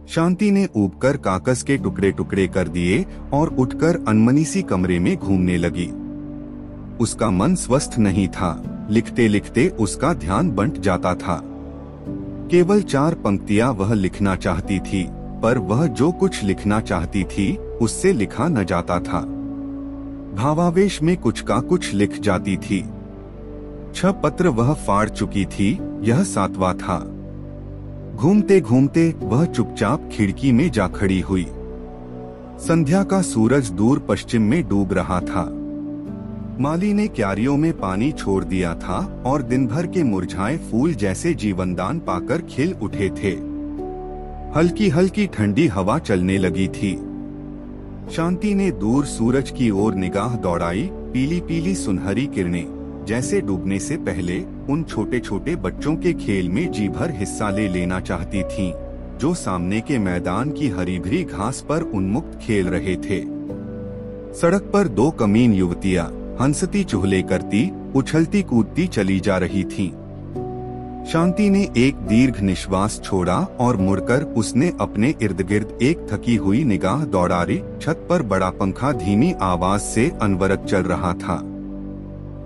शांति ने ऊबकर कागज के टुकड़े टुकड़े कर दिए और उठकर अनमनी सी कमरे में घूमने लगी। उसका मन स्वस्थ नहीं था। लिखते लिखते उसका ध्यान बंट जाता था। केवल 4 पंक्तियां वह लिखना चाहती थी, पर वह जो कुछ लिखना चाहती थी उससे लिखा न जाता था। भावावेश में कुछ का कुछ लिख जाती थी। 6 पत्र वह फाड़ चुकी थी, यह 7वां था। घूमते घूमते वह चुपचाप खिड़की में जा खड़ी हुई। संध्या का सूरज दूर पश्चिम में डूब रहा था। माली ने क्यारियों में पानी छोड़ दिया था और दिन भर के मुरझाए फूल जैसे जीवनदान पाकर खिल उठे थे। हल्की हल्की ठंडी हवा चलने लगी थी। शांति ने दूर सूरज की ओर निगाह दौड़ाई। पीली पीली सुनहरी किरणें जैसे डूबने से पहले उन छोटे छोटे बच्चों के खेल में जी भर हिस्सा ले लेना चाहती थीं, जो सामने के मैदान की हरी भरी घास पर उन्मुक्त खेल रहे थे। सड़क पर 2 कमीन युवतियां हंसती चुहले करती, उछलती कूदती चली जा रही थीं। शांति ने एक दीर्घ निश्वास छोड़ा और मुड़कर उसने अपने इर्द गिर्द एक थकी हुई निगाह दौड़ाई। छत पर बड़ा पंखा धीमी आवाज से अनवरत चल रहा था।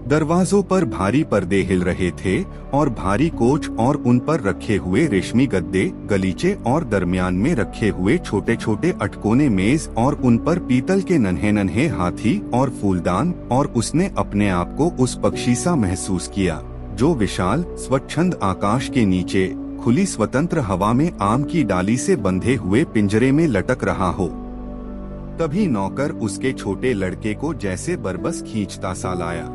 दरवाजों पर भारी पर्दे हिल रहे थे और भारी कोच और उन पर रखे हुए रेशमी गद्दे, गलीचे और दरमियान में रखे हुए छोटे छोटे अटकोने मेज और उन पर पीतल के नन्हे नन्हे हाथी और फूलदान। और उसने अपने आप को उस पक्षी सा महसूस किया जो विशाल स्वच्छंद आकाश के नीचे खुली स्वतंत्र हवा में आम की डाली से बंधे हुए पिंजरे में लटक रहा हो। तभी नौकर उसके छोटे लड़के को जैसे बरबस खींचता सा लाया।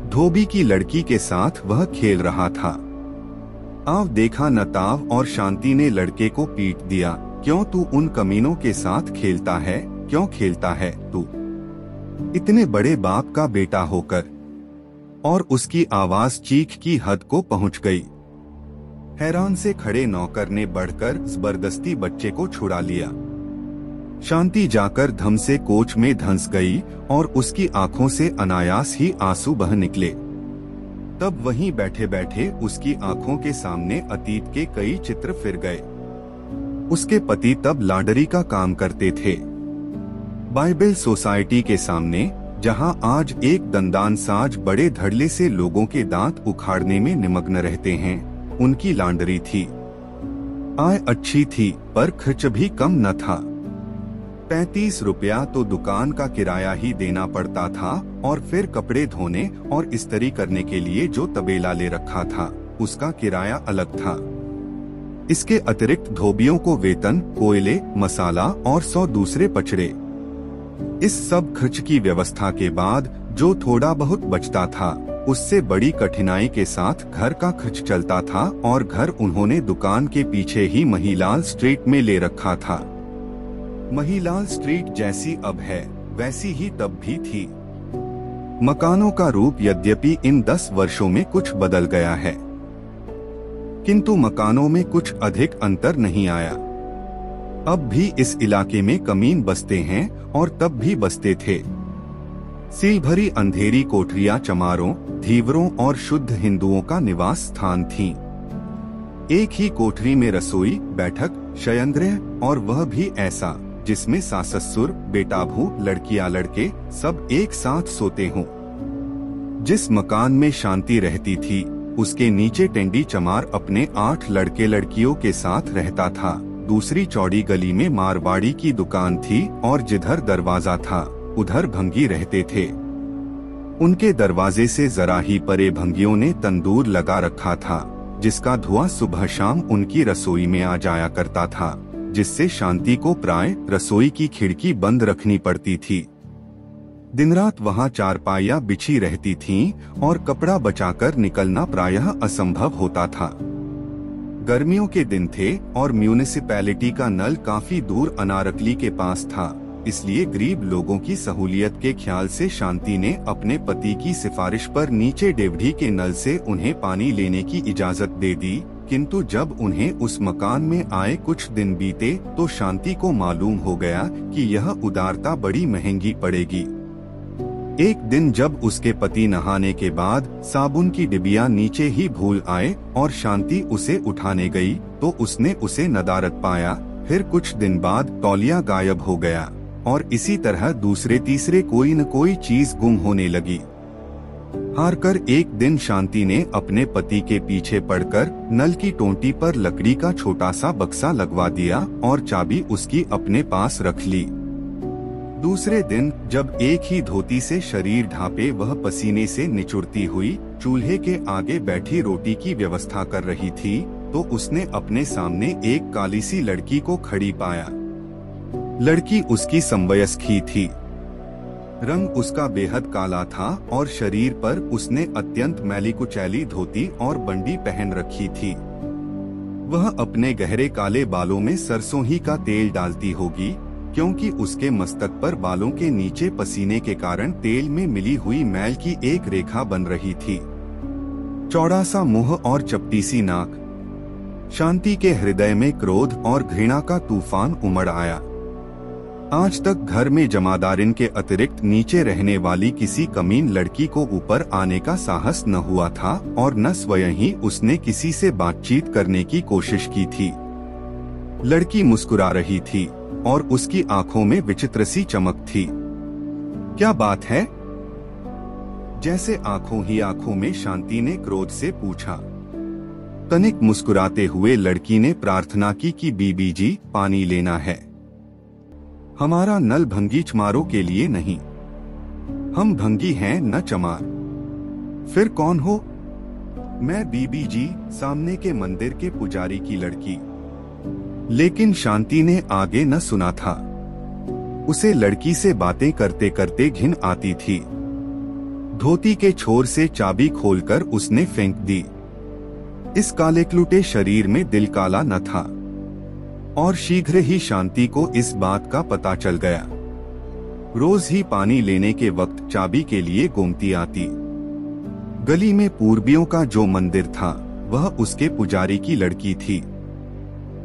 धोबी की लड़की के साथ वह खेल रहा था। आव देखा न ताव और शांति ने लड़के को पीट दिया। क्यों तू उन कमीनों के साथ खेलता है? क्यों खेलता है तू, इतने बड़े बाप का बेटा होकर? और उसकी आवाज चीख की हद को पहुंच गई। हैरान से खड़े नौकर ने बढ़कर जबरदस्ती बच्चे को छुड़ा लिया। शांति जाकर धम से कोच में धंस गई और उसकी आंखों से अनायास ही आंसू बह निकले। तब वहीं बैठे बैठे उसकी आंखों के सामने अतीत के कई चित्र फिर गए। उसके पति तब लांडरी का काम करते थे। बाइबल सोसाइटी के सामने, जहां आज एक दंदान साज बड़े धड़ल्ले से लोगों के दांत उखाड़ने में निमग्न रहते हैं, उनकी लांडरी थी। आय अच्छी थी पर खर्च भी कम न था। 35 रुपया तो दुकान का किराया ही देना पड़ता था और फिर कपड़े धोने और इस्त्री करने के लिए जो तबेला ले रखा था उसका किराया अलग था। इसके अतिरिक्त धोबियों को वेतन, कोयले, मसाला और 100 दूसरे पचड़े। इस सब खर्च की व्यवस्था के बाद जो थोड़ा बहुत बचता था उससे बड़ी कठिनाई के साथ घर का खर्च चलता था। और घर उन्होंने दुकान के पीछे ही महिलाल स्ट्रीट में ले रखा था। महिलाल स्ट्रीट जैसी अब है वैसी ही तब भी थी। मकानों का रूप यद्यपि इन 10 वर्षों में कुछ बदल गया है, किंतु मकानों में कुछ अधिक अंतर नहीं आया। अब भी इस इलाके में कमीन बसते हैं और तब भी बसते थे। सील भरी अंधेरी कोठरियां चमारों, धीवरों और शुद्ध हिंदुओं का निवास स्थान थीं। एक ही कोठरी में रसोई, बैठक, शयनगृह और वह भी ऐसा जिसमें सास ससुर, बेटा बहू, लड़कियां लड़के सब एक साथ सोते हों। जिस मकान में शांति रहती थी उसके नीचे टेंडी चमार अपने 8 लड़के लड़कियों के साथ रहता था। दूसरी चौड़ी गली में मारवाड़ी की दुकान थी और जिधर दरवाजा था उधर भंगी रहते थे। उनके दरवाजे से जरा ही परे भंगियों ने तंदूर लगा रखा था जिसका धुआं सुबह शाम उनकी रसोई में आ जाया करता था, जिससे शांति को प्राय रसोई की खिड़की बंद रखनी पड़ती थी। दिन रात वहां चारपाइयां बिछी रहती थीं और कपड़ा बचाकर निकलना प्रायः असंभव होता था। गर्मियों के दिन थे और म्यूनिसिपैलिटी का नल काफी दूर अनारकली के पास था, इसलिए गरीब लोगों की सहूलियत के ख्याल से शांति ने अपने पति की सिफारिश पर नीचे डेवढ़ी के नल से उन्हें पानी लेने की इजाजत दे दी। किंतु जब उन्हें उस मकान में आए कुछ दिन बीते तो शांति को मालूम हो गया कि यह उदारता बड़ी महंगी पड़ेगी। एक दिन जब उसके पति नहाने के बाद साबुन की डिबिया नीचे ही भूल आए और शांति उसे उठाने गई तो उसने उसे नदारद पाया। फिर कुछ दिन बाद तौलिया गायब हो गया और इसी तरह दूसरे तीसरे कोई न कोई चीज गुम होने लगी। हारकर एक दिन शांति ने अपने पति के पीछे पड़कर नल की टोंटी पर लकड़ी का छोटा सा बक्सा लगवा दिया और चाबी उसकी अपने पास रख ली। दूसरे दिन जब एक ही धोती से शरीर ढांपे वह पसीने से निचुड़ती हुई चूल्हे के आगे बैठी रोटी की व्यवस्था कर रही थी तो उसने अपने सामने एक काली सी लड़की को खड़ी पाया। लड़की उसकी समवयस्क ही थी। रंग उसका बेहद काला था और शरीर पर उसने अत्यंत मैली कुचैली धोती और बंडी पहन रखी थी। वह अपने गहरे काले बालों में सरसों ही का तेल डालती होगी, क्योंकि उसके मस्तक पर बालों के नीचे पसीने के कारण तेल में मिली हुई मैल की एक रेखा बन रही थी। चौड़ा सा मुंह और चपटी सी नाक। शांति के हृदय में क्रोध और घृणा का तूफान उमड़ आया। आज तक घर में जमादारिन के अतिरिक्त नीचे रहने वाली किसी कमीन लड़की को ऊपर आने का साहस न हुआ था और न स्वयं ही उसने किसी से बातचीत करने की कोशिश की थी। लड़की मुस्कुरा रही थी और उसकी आंखों में विचित्र सी चमक थी। क्या बात है? जैसे आंखों ही आंखों में शांति ने क्रोध से पूछा। तनिक मुस्कुराते हुए लड़की ने प्रार्थना की कि बीबी जी, पानी लेना है। हमारा नल भंगी चमारों के लिए नहीं। हम भंगी हैं न चमार। फिर कौन हो? मैं बीबी जी, सामने के मंदिर के पुजारी की लड़की। लेकिन शांति ने आगे न सुना था। उसे लड़की से बातें करते करते घिन आती थी। धोती के छोर से चाबी खोलकर उसने फेंक दी। इस कालेक्लूटे शरीर में दिल काला न था और शीघ्र ही शांति को इस बात का पता चल गया। रोज ही पानी लेने के वक्त चाबी के लिए गोमती आती। गली में पूर्बियों का जो मंदिर था वह उसके पुजारी की लड़की थी।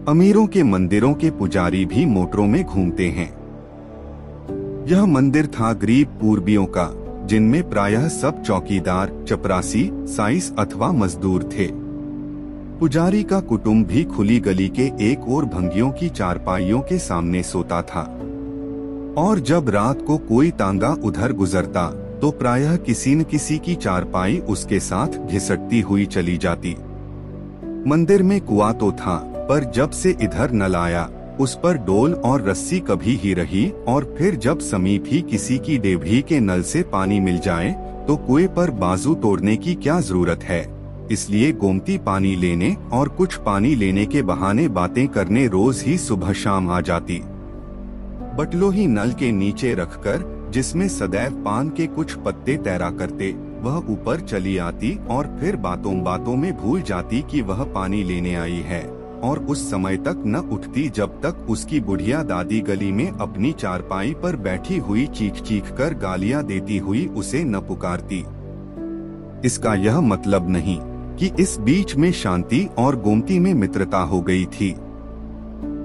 अमीरों के मंदिरों के पुजारी भी मोटरों में घूमते हैं। यह मंदिर था गरीब पूर्बियों का, जिनमें प्रायः सब चौकीदार, चपरासी, साइस अथवा मजदूर थे। पुजारी का कुटुंब भी खुली गली के एक और भंगियों की चारपाइयों के सामने सोता था और जब रात को कोई तांगा उधर गुजरता तो प्रायः किसी न किसी की चारपाई उसके साथ घिसटती हुई चली जाती। मंदिर में कुआं तो था, पर जब से इधर नल आया उस पर डोल और रस्सी कभी ही रही और फिर जब समीप ही किसी की डेवढ़ी के नल से पानी मिल जाए तो कुएं पर बाजू तोड़ने की क्या जरूरत है। इसलिए गोमती पानी लेने और कुछ पानी लेने के बहाने बातें करने रोज ही सुबह शाम आ जाती। बटलो ही नल के नीचे रखकर, जिसमें सदैव पान के कुछ पत्ते तैरा करते, वह ऊपर चली आती और फिर बातों बातों में भूल जाती कि वह पानी लेने आई है और उस समय तक न उठती जब तक उसकी बुढ़िया दादी गली में अपनी चारपाई पर बैठी हुई चीख चीख कर गालियां देती हुई उसे न पुकारती। इसका यह मतलब नहीं कि इस बीच में शांति और गोमती में मित्रता हो गई थी।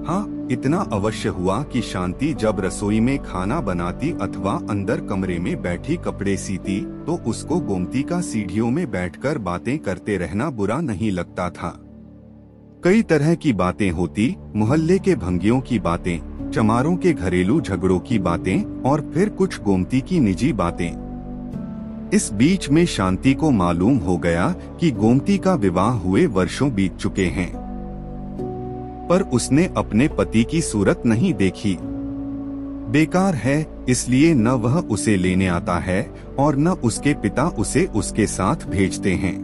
हाँ, इतना अवश्य हुआ कि शांति जब रसोई में खाना बनाती अथवा अंदर कमरे में बैठी कपड़े सीती तो उसको गोमती का सीढ़ियों में बैठकर बातें करते रहना बुरा नहीं लगता था। कई तरह की बातें होती, मोहल्ले के भंगियों की बातें, चमारों के घरेलू झगड़ों की बातें और फिर कुछ गोमती की निजी बातें। इस बीच में शांति को मालूम हो गया कि गोमती का विवाह हुए वर्षों बीत चुके हैं, पर उसने अपने पति की सूरत नहीं देखी। बेकार है, इसलिए न वह उसे लेने आता है और न उसके पिता उसे उसके साथ भेजते हैं।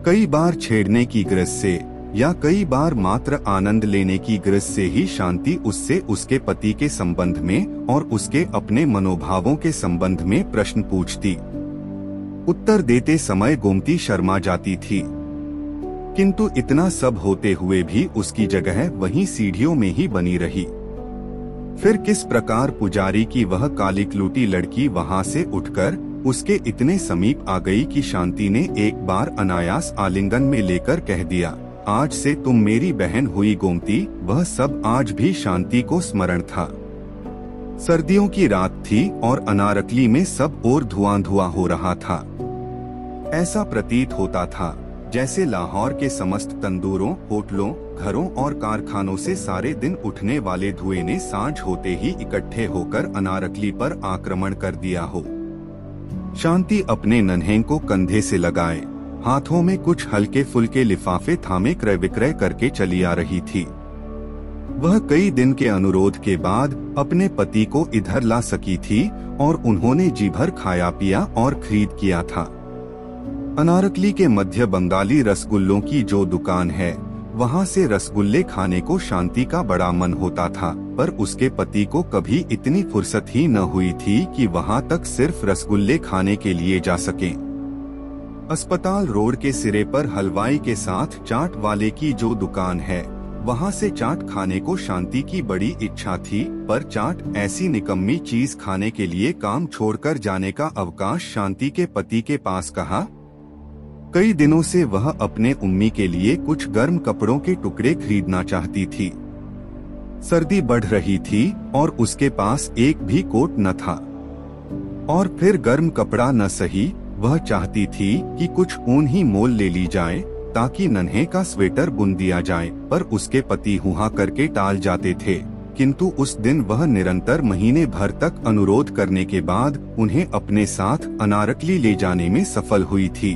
कई बार छेड़ने की गरज से या कई बार मात्र आनंद लेने की गरज से ही शांति उससे उसके पति के संबंध में और उसके अपने मनोभावों के संबंध में प्रश्न पूछती। उत्तर देते समय गोमती शर्मा जाती थी, किंतु इतना सब होते हुए भी उसकी जगह वहीं सीढ़ियों में ही बनी रही। फिर किस प्रकार पुजारी की वह कालीक्लूटी लड़की वहां से उठकर उसके इतने समीप आ गई कि शांति ने एक बार अनायास आलिंगन में लेकर कह दिया, आज से तुम मेरी बहन हुई गोमती। वह सब आज भी शांति को स्मरण था। सर्दियों की रात थी और अनारकली में सब और धुआं धुआं हो रहा था। ऐसा प्रतीत होता था जैसे लाहौर के समस्त तंदूरों, होटलों, घरों और कारखानों से सारे दिन उठने वाले धुएं ने सांझ होते ही इकट्ठे होकर अनारकली पर आक्रमण कर दिया हो। शांति अपने नन्हे को कंधे से लगाए हाथों में कुछ हल्के फुल्के लिफाफे थामे क्रय विक्रय करके चली आ रही थी। वह कई दिन के अनुरोध के बाद अपने पति को इधर ला सकी थी और उन्होंने जी भर खाया पिया और खरीद किया था। अनारकली के मध्य बंगाली रसगुल्लों की जो दुकान है, वहाँ से रसगुल्ले खाने को शांति का बड़ा मन होता था, पर उसके पति को कभी इतनी फुर्सत ही न हुई थी कि वहाँ तक सिर्फ रसगुल्ले खाने के लिए जा सकें। अस्पताल रोड के सिरे पर हलवाई के साथ चाट वाले की जो दुकान है, वहाँ से चाट खाने को शांति की बड़ी इच्छा थी, पर चाट ऐसी निकम्मी चीज खाने के लिए काम छोड़कर जाने का अवकाश शांति के पति के पास कहा। कई दिनों से वह अपने उम्मी के लिए कुछ गर्म कपड़ों के टुकड़े खरीदना चाहती थी। सर्दी बढ़ रही थी और उसके पास एक भी कोट न था। और फिर गर्म कपड़ा न सही, वह चाहती थी कि कुछ ऊन ही मोल ले ली जाए ताकि नन्हे का स्वेटर बुन दिया जाए, पर उसके पति हुआ करके टाल जाते थे। किंतु उस दिन वह निरंतर महीने भर तक अनुरोध करने के बाद उन्हें अपने साथ अनारकली ले जाने में सफल हुई थी।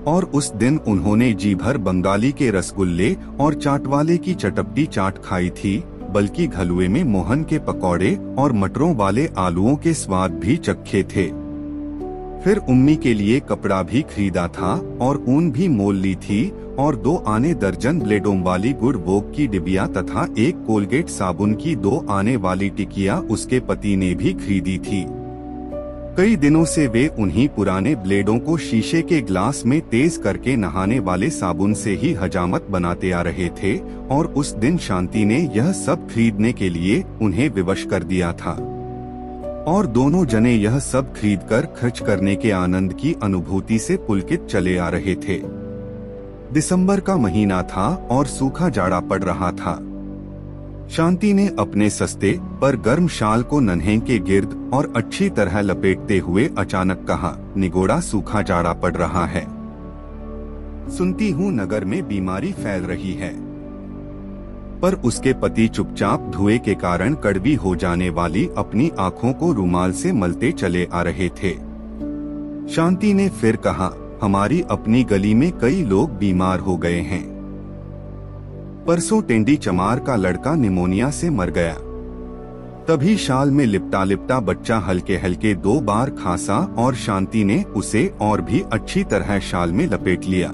और उस दिन उन्होंने जी भर बंगाली के रसगुल्ले और चाटवाले की चटपटी चाट खाई थी, बल्कि घलुए में मोहन के पकौड़े और मटरों वाले आलूओं के स्वाद भी चखे थे। फिर उम्मी के लिए कपड़ा भी खरीदा था और ऊन भी मोल ली थी और 2 आने दर्जन ब्लेडों वाली गुड़ वोग की डिबिया तथा एक कोलगेट साबुन की 2 आने वाली टिकिया उसके पति ने भी खरीदी थी। कई दिनों से वे उन्हीं पुराने ब्लेडों को शीशे के ग्लास में तेज करके नहाने वाले साबुन से ही हजामत बनाते आ रहे थे और उस दिन शांति ने यह सब खरीदने के लिए उन्हें विवश कर दिया था। और दोनों जने यह सब खरीदकर खर्च करने के आनंद की अनुभूति से पुलकित चले आ रहे थे। दिसंबर का महीना था और सूखा जाड़ा पड़ रहा था। शांति ने अपने सस्ते पर गर्म शाल को नन्हे के गिर्द और अच्छी तरह लपेटते हुए अचानक कहा, निगोड़ा सूखा जाड़ा पड़ रहा है। सुनती हूँ नगर में बीमारी फैल रही है। पर उसके पति चुपचाप धुएं के कारण कड़वी हो जाने वाली अपनी आंखों को रुमाल से मलते चले आ रहे थे। शांति ने फिर कहा, हमारी अपनी गली में कई लोग बीमार हो गए हैं। परसों टेंडी चमार का लड़का निमोनिया से मर गया। तभी शाल में लिपटा लिपटा बच्चा हल्के हल्के 2 बार खांसा और शांति ने उसे और भी अच्छी तरह शाल में लपेट लिया।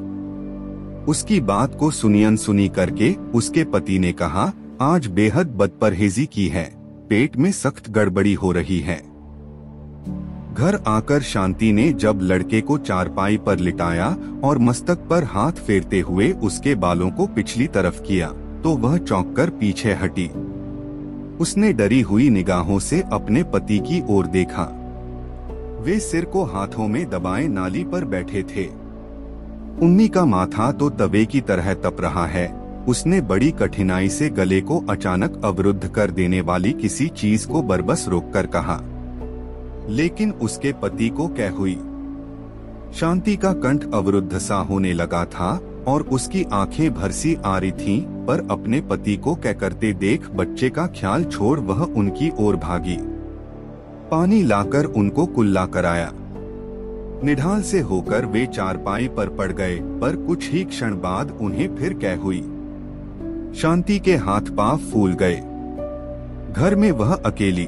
उसकी बात को सुनी अनसुनी करके उसके पति ने कहा, आज बेहद बदपरहेजी की है, पेट में सख्त गड़बड़ी हो रही है। घर आकर शांति ने जब लड़के को चारपाई पर लिटाया और मस्तक पर हाथ फेरते हुए उसके बालों को पिछली तरफ किया, तो वह चौंककर पीछे हटी। उसने डरी हुई निगाहों से अपने पति की ओर देखा। वे सिर को हाथों में दबाए नाली पर बैठे थे। उम्मी का माथा तो तवे की तरह तप रहा है। उसने बड़ी कठिनाई से गले को अचानक अवरुद्ध कर देने वाली किसी चीज को बरबस रोककर कहा, लेकिन उसके पति को क्या हुई? शांति का कंठ अवरुद्ध सा होने लगा था और उसकी आंखें भरसी आ रही थीं, पर अपने पति को क्या करते देख बच्चे का ख्याल छोड़ वह उनकी ओर भागी। पानी लाकर उनको कुल्ला कराया। निढाल से होकर वे चारपाई पर पड़ गए, पर कुछ ही क्षण बाद उन्हें फिर क्या हुई। शांति के हाथ पांव फूल गए। घर में वह अकेली,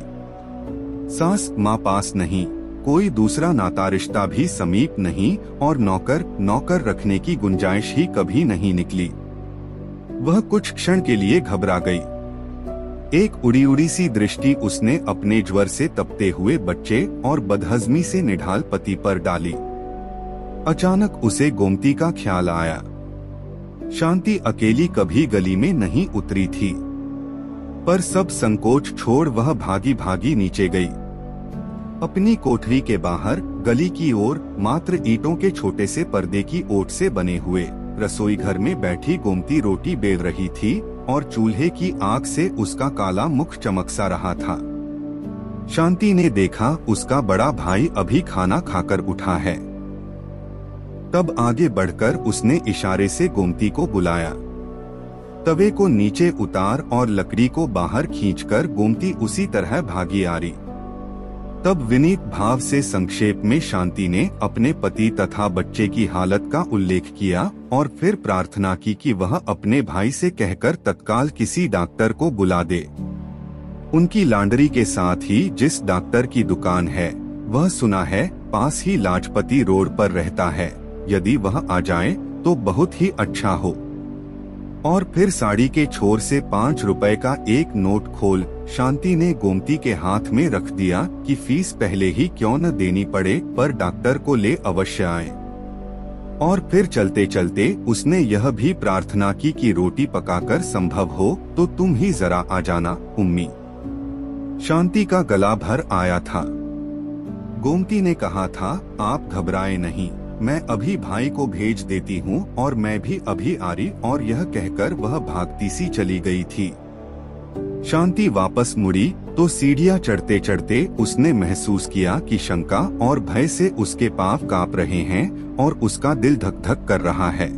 सास माँ पास नहीं, कोई दूसरा नाता रिश्ता भी समीप नहीं और नौकर रखने की गुंजाइश ही कभी नहीं निकली। वह कुछ क्षण के लिए घबरा गई। एक उड़ी उड़ी सी दृष्टि उसने अपने ज्वर से तपते हुए बच्चे और बदहजमी से निढाल पति पर डाली। अचानक उसे गोमती का ख्याल आया। शांति अकेली कभी गली में नहीं उतरी थी, पर सब संकोच छोड़ वह भागी भागी नीचे गई। अपनी कोठरी के बाहर गली की ओर मात्र ईंटों के छोटे से पर्दे की ओट से बने हुए रसोई घर में बैठी गोमती रोटी बेल रही थी और चूल्हे की आग से उसका काला मुख चमक सा रहा था। शांति ने देखा उसका बड़ा भाई अभी खाना खाकर उठा है। तब आगे बढ़कर उसने इशारे से गोमती को बुलाया। तवे को नीचे उतार और लकड़ी को बाहर खींचकर गोमती उसी तरह भागी आ रही। तब विनीत भाव से संक्षेप में शांति ने अपने पति तथा बच्चे की हालत का उल्लेख किया और फिर प्रार्थना की कि वह अपने भाई से कहकर तत्काल किसी डॉक्टर को बुला दे। उनकी लांडरी के साथ ही जिस डॉक्टर की दुकान है वह सुना है पास ही लाजपती रोड पर रहता है, यदि वह आ जाए तो बहुत ही अच्छा हो। और फिर साड़ी के छोर से 5 रुपए का एक नोट खोल शांति ने गोमती के हाथ में रख दिया कि फीस पहले ही क्यों न देनी पड़े, पर डॉक्टर को ले अवश्य आए। और फिर चलते चलते उसने यह भी प्रार्थना की कि रोटी पकाकर संभव हो तो तुम ही जरा आ जाना उम्मी। शांति का गला भर आया था। गोमती ने कहा था, आप घबराए नहीं, मैं अभी भाई को भेज देती हूँ और मैं भी अभी आ रही। और यह कहकर वह भागती सी चली गई थी। शांति वापस मुड़ी तो सीढ़ियाँ चढ़ते चढ़ते उसने महसूस किया कि शंका और भय से उसके पाँव कांप रहे हैं और उसका दिल धक धक कर रहा है।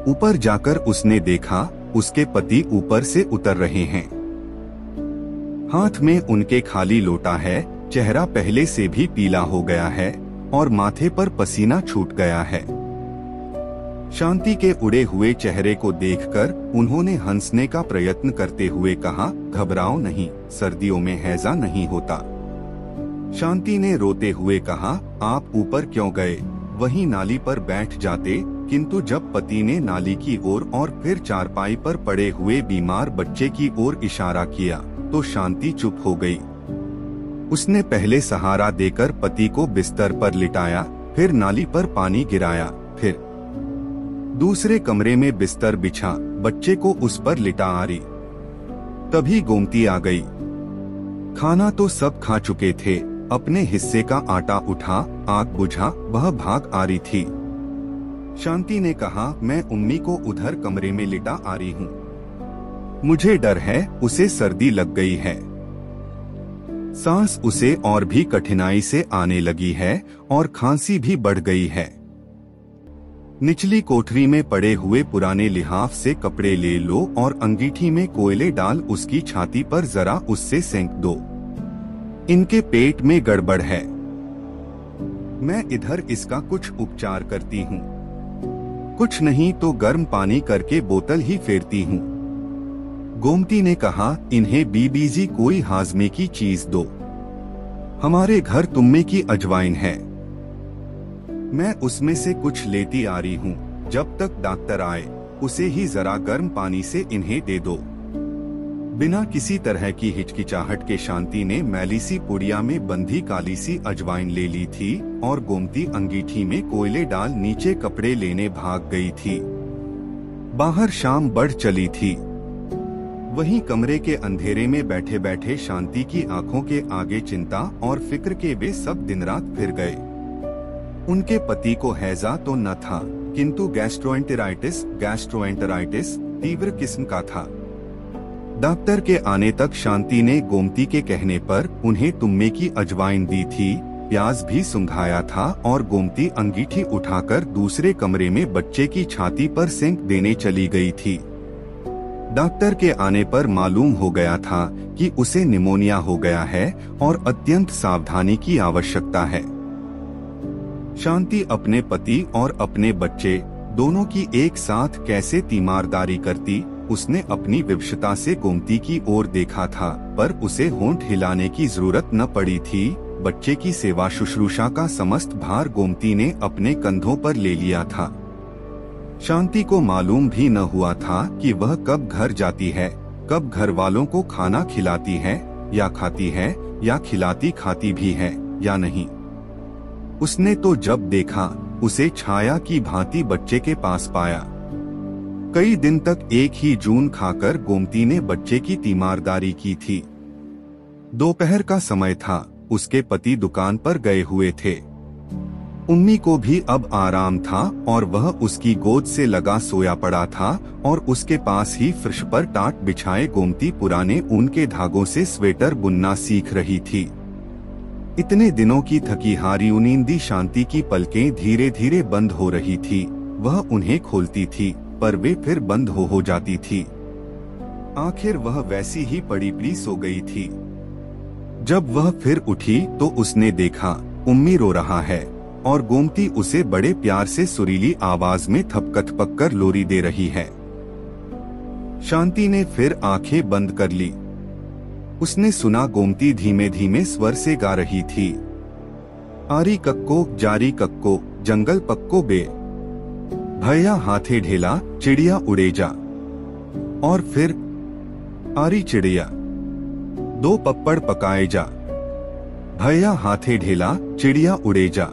ऊपर जाकर उसने देखा उसके पति ऊपर से उतर रहे हैं। हाथ में उनके खाली लोटा है, चेहरा पहले से भी पीला हो गया है और माथे पर पसीना छूट गया है। शांति के उड़े हुए चेहरे को देखकर उन्होंने हंसने का प्रयत्न करते हुए कहा, घबराओ नहीं, सर्दियों में हैजा नहीं होता। शांति ने रोते हुए कहा, आप ऊपर क्यों गए, वहीं नाली पर बैठ जाते। किंतु जब पति ने नाली की ओर और फिर चारपाई पर पड़े हुए बीमार बच्चे की ओर इशारा किया तो शांति चुप हो गई। उसने पहले सहारा देकर पति को बिस्तर पर लिटाया, फिर नाली पर पानी गिराया, फिर दूसरे कमरे में बिस्तर बिछा बच्चे को उस पर लिटा आ रही। तभी गोमती आ गई। खाना तो सब खा चुके थे, अपने हिस्से का आटा उठा, आग बुझा, वह भाग आ रही थी। शांति ने कहा, मैं उम्मी को उधर कमरे में लिटा आ रही हूँ, मुझे डर है उसे सर्दी लग गई है। सांस उसे और भी कठिनाई से आने लगी है और खांसी भी बढ़ गई है। निचली कोठरी में पड़े हुए पुराने लिहाफ से कपड़े ले लो और अंगीठी में कोयले डाल उसकी छाती पर जरा उससे सेंक दो। इनके पेट में गड़बड़ है, मैं इधर इसका कुछ उपचार करती हूँ। कुछ नहीं तो गर्म पानी करके बोतल ही फेरती हूँ। गोमती ने कहा, इन्हें बीबीजी कोई हाजमे की चीज दो, हमारे घर तुम्मे की अजवाइन है, मैं उसमें से कुछ लेती आ रही हूँ। जब तक डॉक्टर आए उसे ही जरा गर्म पानी से इन्हें दे दो। बिना किसी तरह की हिचकिचाहट के शांति ने मैली सी पुड़िया में बंधी काली सी अजवाइन ले ली थी और गोमती अंगीठी में कोयले डाल नीचे कपड़े लेने भाग गई थी। बाहर शाम बढ़ चली थी। वहीं कमरे के अंधेरे में बैठे बैठे शांति की आंखों के आगे चिंता और फिक्र के वे सब दिन रात फिर गए। उनके पति को हैजा तो न था, किंतु गैस्ट्रोएंटेराइटिस तीव्र किस्म का था। डॉक्टर के आने तक शांति ने गोमती के कहने पर उन्हें तुम्मे की अजवाइन दी थी, प्याज भी सुंघाया था और गोमती अंगीठी उठाकर दूसरे कमरे में बच्चे की छाती पर सेंक देने चली गई थी। डॉक्टर के आने पर मालूम हो गया था कि उसे निमोनिया हो गया है और अत्यंत सावधानी की आवश्यकता है। शांति अपने पति और अपने बच्चे दोनों की एक साथ कैसे तीमारदारी करती, उसने अपनी विवशता से गोमती की ओर देखा था, पर उसे होंठ हिलाने की जरूरत न पड़ी थी। बच्चे की सेवा शुश्रूषा का समस्त भार गोमती ने अपने कंधों पर ले लिया था। शांति को मालूम भी न हुआ था कि वह कब घर जाती है, कब घर वालों को खाना खिलाती है या खाती है, या खिलाती खाती भी है या नहीं। उसने तो जब देखा उसे छाया की भांति बच्चे के पास पाया। कई दिन तक एक ही जून खाकर गोमती ने बच्चे की तीमारदारी की थी। दोपहर का समय था, उसके पति दुकान पर गए हुए थे। उम्मी को भी अब आराम था और वह उसकी गोद से लगा सोया पड़ा था और उसके पास ही फर्श पर टाट बिछाए गोमती पुराने ऊन के धागों से स्वेटर बुनना सीख रही थी। इतने दिनों की थकी हारी उनींदी शांति की पलकें धीरे धीरे बंद हो रही थी। वह उन्हें खोलती थी पर वे फिर बंद हो जाती थी। आखिर वह वैसी ही पड़ी सो गई थी। जब वह फिर उठी तो उसने देखा उम्मी रो रहा है और गोमती उसे बड़े प्यार से सुरीली आवाज में थपक थपक कर लोरी दे रही है। शांति ने फिर आंखें बंद कर ली। उसने सुना गोमती धीमे धीमे स्वर से गा रही थी, आरी कक्को जारी कक्को जंगल पक्को बे, भैया हाथे ढेला चिड़िया उड़े जा। और फिर आरी चिड़िया दो पप्पड़ पकाए जा, भैया हाथे ढेला चिड़िया उड़े जा।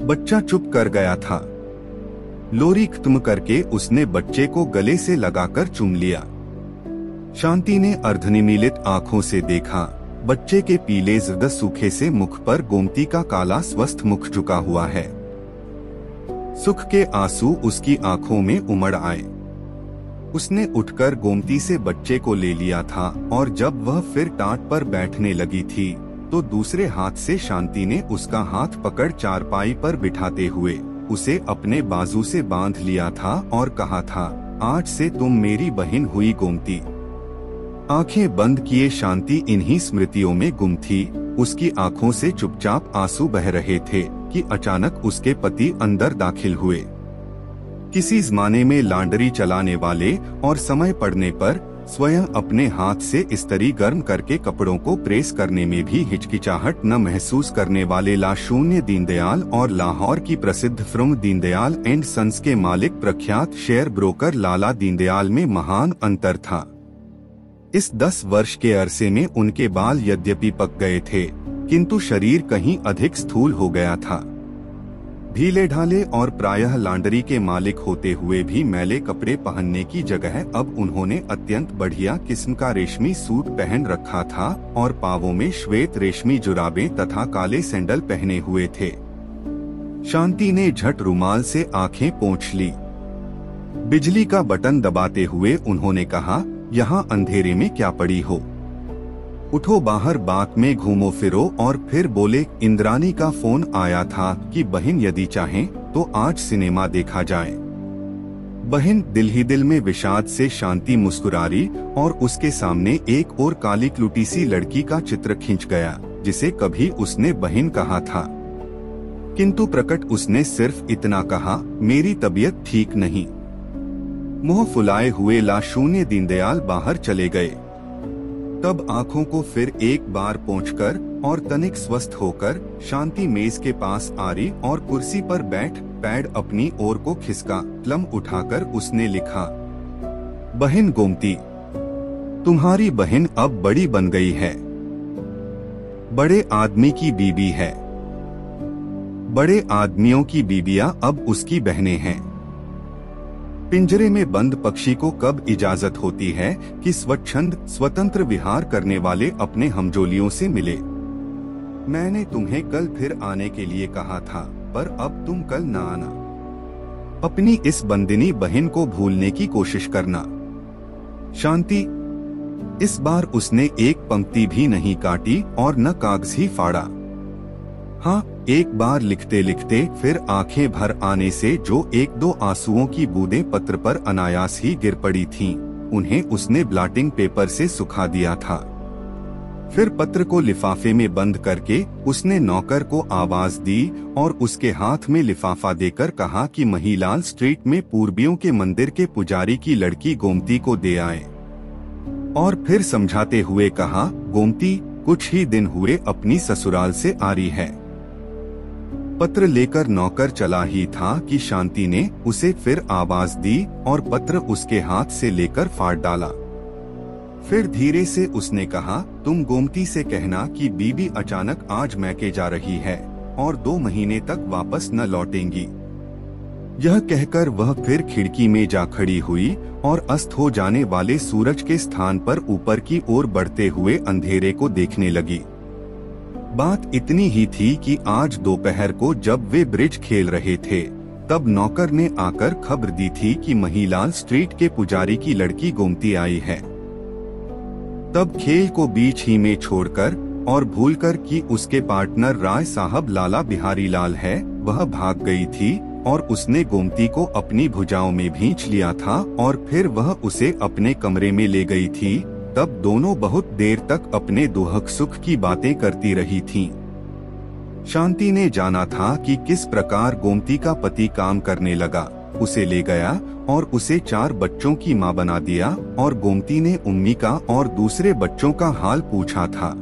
बच्चा चुप कर गया था। लोरी खत्म करके उसने बच्चे को गले से लगाकर चूम लिया। शांति ने अर्धनिमीलित आंखों से देखा, बच्चे के पीले जर्द सूखे से मुख पर गोमती का काला स्वस्थ मुख झुका हुआ है। सुख के आंसू उसकी आंखों में उमड़ आए। उसने उठकर गोमती से बच्चे को ले लिया था और जब वह फिर टाट पर बैठने लगी थी तो दूसरे हाथ से शांति ने उसका हाथ पकड़ चारपाई पर बिठाते हुए उसे अपने बाजू से बांध लिया था और कहा था, आज से तुम मेरी बहन हुई गोमती। आंखें बंद किए शांति इन्हीं स्मृतियों में गुम थी। उसकी आंखों से चुपचाप आंसू बह रहे थे कि अचानक उसके पति अंदर दाखिल हुए। किसी जमाने में लॉन्ड्री चलाने वाले और समय पड़ने पर स्वयं अपने हाथ से इस्त्री गर्म करके कपड़ों को प्रेस करने में भी हिचकिचाहट न महसूस करने वाले लाशून्य दीनदयाल और लाहौर की प्रसिद्ध फर्म दीनदयाल एंड सन्स के मालिक प्रख्यात शेयर ब्रोकर लाला दीनदयाल में महान अंतर था। इस 10 वर्ष के अरसे में उनके बाल यद्यपि पक गए थे किंतु शरीर कहीं अधिक स्थूल हो गया था। ढीले ढाले और प्रायः लॉन्ड्री के मालिक होते हुए भी मैले कपड़े पहनने की जगह अब उन्होंने अत्यंत बढ़िया किस्म का रेशमी सूट पहन रखा था और पांवों में श्वेत रेशमी जुराबें तथा काले सैंडल पहने हुए थे। शांति ने झट रुमाल से आंखें पोंछ ली। बिजली का बटन दबाते हुए उन्होंने कहा, यहाँ अंधेरे में क्या पड़ी हो, उठो बाहर बाग में घूमो फिरो। और फिर बोले, इंद्रानी का फोन आया था कि बहन यदि चाहें तो आज सिनेमा देखा जाए। बहन दिल ही दिल में विषाद से शांति मुस्कुराई और उसके सामने एक और काली क्लूटी सी लड़की का चित्र खिंच गया जिसे कभी उसने बहन कहा था, किंतु प्रकट उसने सिर्फ इतना कहा, मेरी तबीयत ठीक नहीं। मुंह फुलाए हुए लाशून्य दीनदयाल बाहर चले गए। तब आंखों को फिर एक बार पोंछकर और तनिक स्वस्थ होकर शांति मेज के पास आरी और कुर्सी पर बैठ पैड अपनी ओर को खिसका कलम उठाकर उसने लिखा, बहन गोमती, तुम्हारी बहन अब बड़ी बन गई है, बड़े आदमी की बीबी है, बड़े आदमियों की बीबियां अब उसकी बहनें हैं। पिंजरे में बंद पक्षी को कब इजाजत होती है कि स्वच्छंद स्वतंत्र विहार करने वाले अपने हमजोलियों से मिले। मैंने तुम्हें कल फिर आने के लिए कहा था पर अब तुम कल न आना। अपनी इस बंदिनी बहन को भूलने की कोशिश करना। शांति। इस बार उसने एक पंक्ति भी नहीं काटी और न कागज ही फाड़ा। हाँ, एक बार लिखते लिखते फिर आंखें भर आने से जो एक दो आंसुओं की बूंदें पत्र पर अनायास ही गिर पड़ी थीं, उन्हें उसने ब्लॉटिंग पेपर से सुखा दिया था। फिर पत्र को लिफाफे में बंद करके उसने नौकर को आवाज दी और उसके हाथ में लिफाफा देकर कहा कि महिलाल स्ट्रीट में पूर्बियों के मंदिर के पुजारी की लड़की गोमती को दे आए। और फिर समझाते हुए कहा, गोमती कुछ ही दिन हुए अपनी ससुराल से आ रही है। पत्र लेकर नौकर चला ही था कि शांति ने उसे फिर आवाज दी और पत्र उसके हाथ से लेकर फाड़ डाला। फिर धीरे से उसने कहा, तुम गोमती से कहना कि बीबी अचानक आज मैके जा रही है और 2 महीने तक वापस न लौटेंगी। यह कहकर वह फिर खिड़की में जा खड़ी हुई और अस्त हो जाने वाले सूरज के स्थान पर ऊपर की ओर बढ़ते हुए अंधेरे को देखने लगी। बात इतनी ही थी कि आज दोपहर को जब वे ब्रिज खेल रहे थे तब नौकर ने आकर खबर दी थी कि महिलाल स्ट्रीट के पुजारी की लड़की गोमती आई है। तब खेल को बीच ही में छोड़कर और भूलकर कि उसके पार्टनर राय साहब लाला बिहारी लाल है, वह भाग गई थी और उसने गोमती को अपनी भुजाओं में भींच लिया था और फिर वह उसे अपने कमरे में ले गई थी। तब दोनों बहुत देर तक अपने दुख सुख की बातें करती रही थीं। शांति ने जाना था कि किस प्रकार गोमती का पति काम करने लगा, उसे ले गया और उसे 4 बच्चों की मां बना दिया और गोमती ने उम्मी का और दूसरे बच्चों का हाल पूछा था।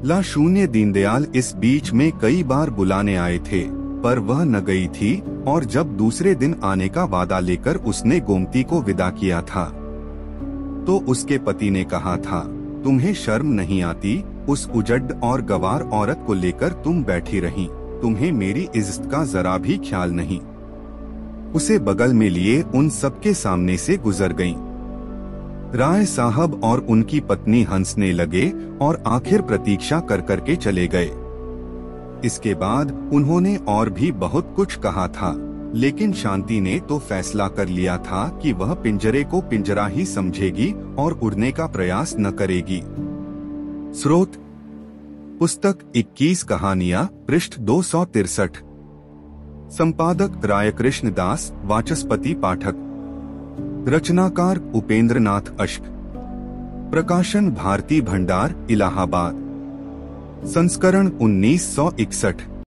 ला शून्य दीनदयाल इस बीच में कई बार बुलाने आए थे, पर वह न गई थी और जब दूसरे दिन आने का वादा लेकर उसने गोमती को विदा किया था तो उसके पति ने कहा था, तुम्हें शर्म नहीं आती? उस उजड़ और गवार औरत को लेकर तुम बैठी रही, तुम्हें मेरी इज्जत का जरा भी ख्याल नहीं। उसे बगल में लिए उन सबके सामने से गुजर गईं। राय साहब और उनकी पत्नी हंसने लगे और आखिर प्रतीक्षा कर करके चले गए। इसके बाद उन्होंने और भी बहुत कुछ कहा था, लेकिन शांति ने तो फैसला कर लिया था कि वह पिंजरे को पिंजरा ही समझेगी और उड़ने का प्रयास न करेगी। स्रोत पुस्तक 21 कहानियां, पृष्ठ 263। संपादक रायकृष्ण दास, वाचस्पति पाठक। रचनाकार उपेंद्रनाथ अश्क। प्रकाशन भारती भंडार, इलाहाबाद। संस्करण 1961।